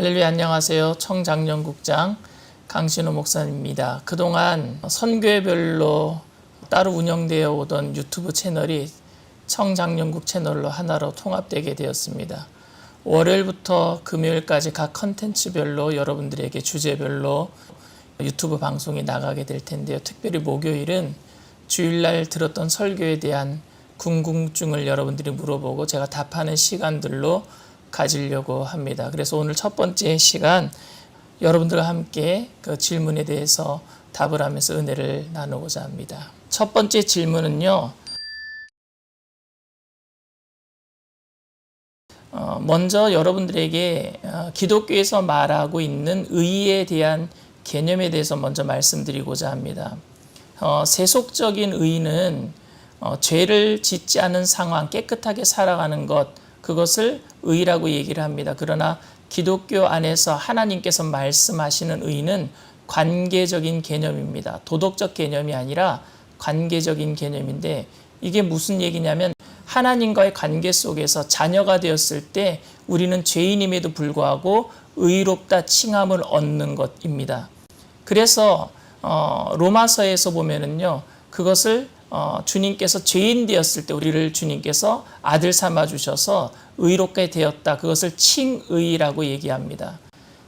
할렐루야, 안녕하세요. 청장년국장 강신호 목사입니다. 그동안 선교회별로 따로 운영되어 오던 유튜브 채널이 청장년국 채널로 하나로 통합되게 되었습니다. 월요일부터 금요일까지 각 컨텐츠별로 여러분들에게 주제별로 유튜브 방송이 나가게 될 텐데요. 특별히 목요일은 주일날 들었던 설교에 대한 궁금증을 여러분들이 물어보고 제가 답하는 시간들로 가지려고 합니다. 그래서 오늘 첫 번째 시간 여러분들과 함께 그 질문에 대해서 답을 하면서 은혜를 나누고자 합니다. 첫 번째 질문은요. 먼저 여러분들에게 기독교에서 말하고 있는 의에 대한 개념에 대해서 먼저 말씀드리고자 합니다. 세속적인 의는 죄를 짓지 않은 상황, 깨끗하게 살아가는 것, 그것을 의라고 얘기를 합니다. 그러나 기독교 안에서 하나님께서 말씀하시는 의는 관계적인 개념입니다. 도덕적 개념이 아니라 관계적인 개념인데 이게 무슨 얘기냐면 하나님과의 관계 속에서 자녀가 되었을 때 우리는 죄인임에도 불구하고 의롭다 칭함을 얻는 것입니다. 그래서 로마서에서 보면은요, 그것을 주님께서 죄인 되었을 때 우리를 주님께서 아들 삼아 주셔서 의롭게 되었다. 그것을 칭의라고 얘기합니다.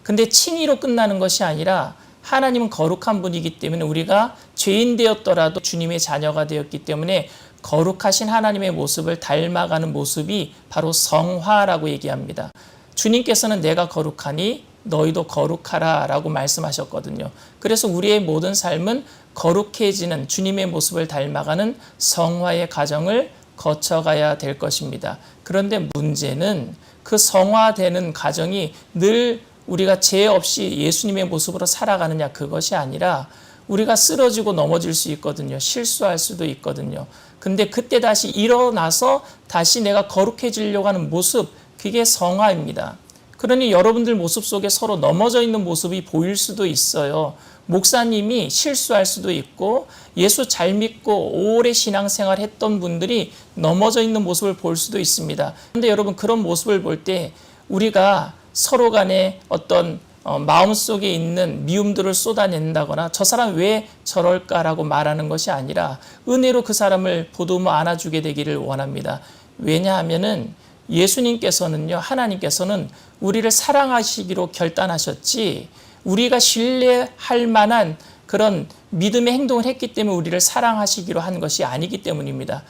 근데 칭의로 끝나는 것이 아니라 하나님은 거룩한 분이기 때문에 우리가 죄인 되었더라도 주님의 자녀가 되었기 때문에 거룩하신 하나님의 모습을 닮아가는 모습이 바로 성화라고 얘기합니다. 주님께서는 내가 거룩하니 너희도 거룩하라 라고 말씀하셨거든요. 그래서 우리의 모든 삶은 거룩해지는 주님의 모습을 닮아가는 성화의 과정을 거쳐가야 될 것입니다. 그런데 문제는 그 성화되는 과정이 늘 우리가 죄 없이 예수님의 모습으로 살아가느냐, 그것이 아니라 우리가 쓰러지고 넘어질 수 있거든요. 실수할 수도 있거든요. 근데 그때 다시 일어나서 다시 내가 거룩해지려고 하는 모습, 그게 성화입니다. 그러니 여러분들 모습 속에 서로 넘어져 있는 모습이 보일 수도 있어요. 목사님이 실수할 수도 있고 예수 잘 믿고 오래 신앙생활 했던 분들이 넘어져 있는 모습을 볼 수도 있습니다. 그런데 여러분, 그런 모습을 볼 때 우리가 서로 간에 어떤 마음속에 있는 미움들을 쏟아낸다거나 저 사람 왜 저럴까라고 말하는 것이 아니라 은혜로 그 사람을 보듬어 안아주게 되기를 원합니다. 왜냐하면은 예수님께서는요, 하나님께서는 우리를 사랑하시기로 결단하셨지 우리가 신뢰할 만한 그런 믿음의 행동을 했기 때문에 우리를 사랑하시기로 한 것이 아니기 때문입니다.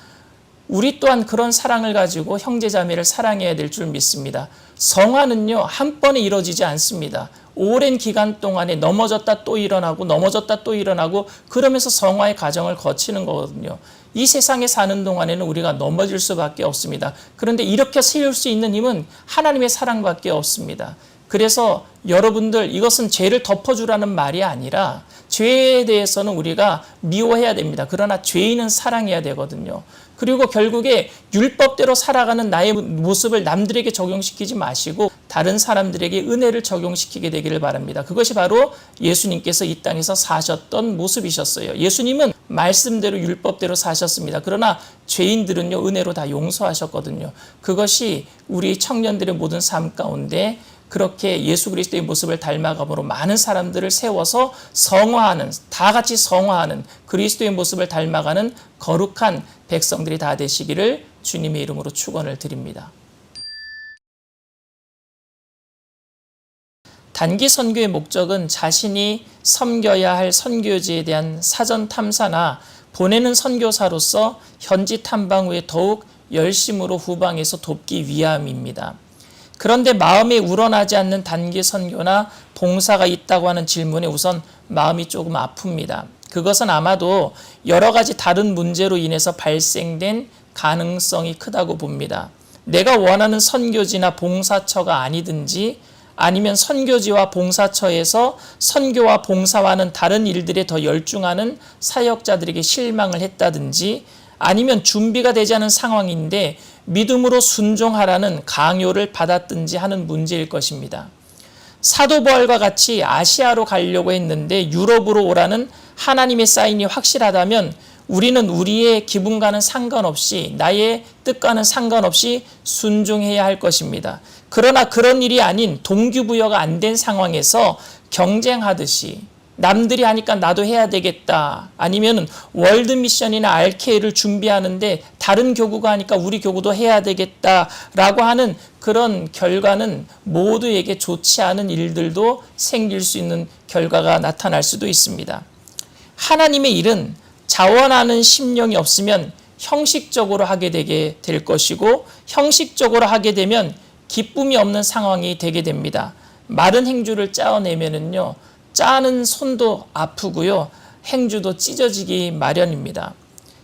우리 또한 그런 사랑을 가지고 형제자매를 사랑해야 될 줄 믿습니다. 성화는요, 한 번에 이루어지지 않습니다. 오랜 기간 동안에 넘어졌다 또 일어나고 넘어졌다 또 일어나고 그러면서 성화의 과정을 거치는 거거든요. 이 세상에 사는 동안에는 우리가 넘어질 수밖에 없습니다. 그런데 이렇게 세울 수 있는 힘은 하나님의 사랑밖에 없습니다. 그래서 여러분들, 이것은 죄를 덮어주라는 말이 아니라 죄에 대해서는 우리가 미워해야 됩니다. 그러나 죄인은 사랑해야 되거든요. 그리고 결국에 율법대로 살아가는 나의 모습을 남들에게 적용시키지 마시고 다른 사람들에게 은혜를 적용시키게 되기를 바랍니다. 그것이 바로 예수님께서 이 땅에서 사셨던 모습이셨어요. 예수님은 말씀대로 율법대로 사셨습니다. 그러나 죄인들은요, 은혜로 다 용서하셨거든요. 그것이 우리 청년들의 모든 삶 가운데 그렇게 예수 그리스도의 모습을 닮아감으로 많은 사람들을 세워서 성화하는, 다 같이 성화하는 그리스도의 모습을 닮아가는 거룩한 백성들이 다 되시기를 주님의 이름으로 축원을 드립니다. 단기 선교의 목적은 자신이 섬겨야 할 선교지에 대한 사전 탐사나 보내는 선교사로서 현지 탐방 후에 더욱 열심으로 후방에서 돕기 위함입니다. 그런데 마음에 우러나지 않는 단기 선교나 봉사가 있다고 하는 질문에 우선 마음이 조금 아픕니다. 그것은 아마도 여러 가지 다른 문제로 인해서 발생된 가능성이 크다고 봅니다. 내가 원하는 선교지나 봉사처가 아니든지 아니면 선교지와 봉사처에서 선교와 봉사와는 다른 일들에 더 열중하는 사역자들에게 실망을 했다든지 아니면 준비가 되지 않은 상황인데 믿음으로 순종하라는 강요를 받았든지 하는 문제일 것입니다. 사도 바울과 같이 아시아로 가려고 했는데 유럽으로 오라는 하나님의 사인이 확실하다면 우리는 우리의 기분과는 상관없이 나의 뜻과는 상관없이 순종해야 할 것입니다. 그러나 그런 일이 아닌 동기부여가 안 된 상황에서 경쟁하듯이 남들이 하니까 나도 해야 되겠다. 아니면 월드미션이나 RK를 준비하는데 다른 교구가 하니까 우리 교구도 해야 되겠다라고 하는 그런 결과는 모두에게 좋지 않은 일들도 생길 수 있는 결과가 나타날 수도 있습니다. 하나님의 일은 자원하는 심령이 없으면 형식적으로 하게 되게 될 것이고, 형식적으로 하게 되면 기쁨이 없는 상황이 되게 됩니다. 마른 행주를 짜내면은요, 짜는 손도 아프고요, 행주도 찢어지기 마련입니다.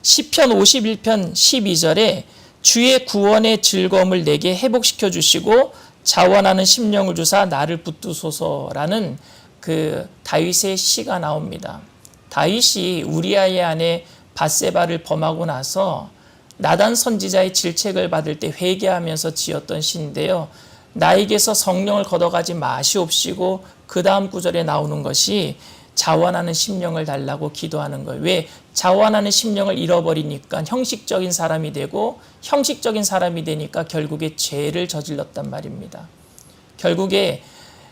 시편 51편 12절에 주의 구원의 즐거움을 내게 회복시켜 주시고 자원하는 심령을 주사 나를 붙드소서라는 그 다윗의 시가 나옵니다. 다윗이 우리아의 아내 밧세바를 범하고 나서 나단 선지자의 질책을 받을 때 회개하면서 지었던 시인데요. 나에게서 성령을 걷어가지 마시옵시고 그 다음 구절에 나오는 것이 자원하는 심령을 달라고 기도하는 거예요. 왜? 자원하는 심령을 잃어버리니까 형식적인 사람이 되고, 형식적인 사람이 되니까 결국에 죄를 저질렀단 말입니다. 결국에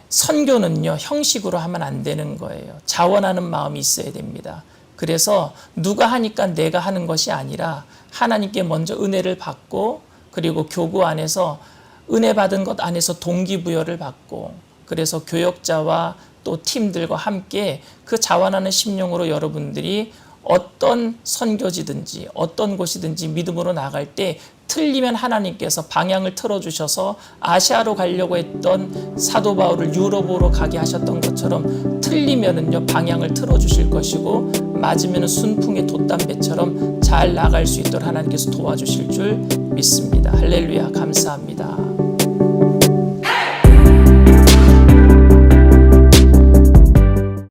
선교는요, 형식으로 하면 안 되는 거예요. 자원하는 마음이 있어야 됩니다. 그래서 누가 하니까 내가 하는 것이 아니라 하나님께 먼저 은혜를 받고, 그리고 교구 안에서 은혜 받은 것 안에서 동기부여를 받고, 그래서 교역자와 또 팀들과 함께 그 자원하는 심령으로 여러분들이 어떤 선교지든지 어떤 곳이든지 믿음으로 나갈 때 틀리면 하나님께서 방향을 틀어주셔서 아시아로 가려고 했던 사도 바울을 유럽으로 가게 하셨던 것처럼 틀리면은요 방향을 틀어주실 것이고, 맞으면 순풍의 돛담배처럼 잘 나갈 수 있도록 하나님께서 도와주실 줄 믿습니다. 할렐루야, 감사합니다.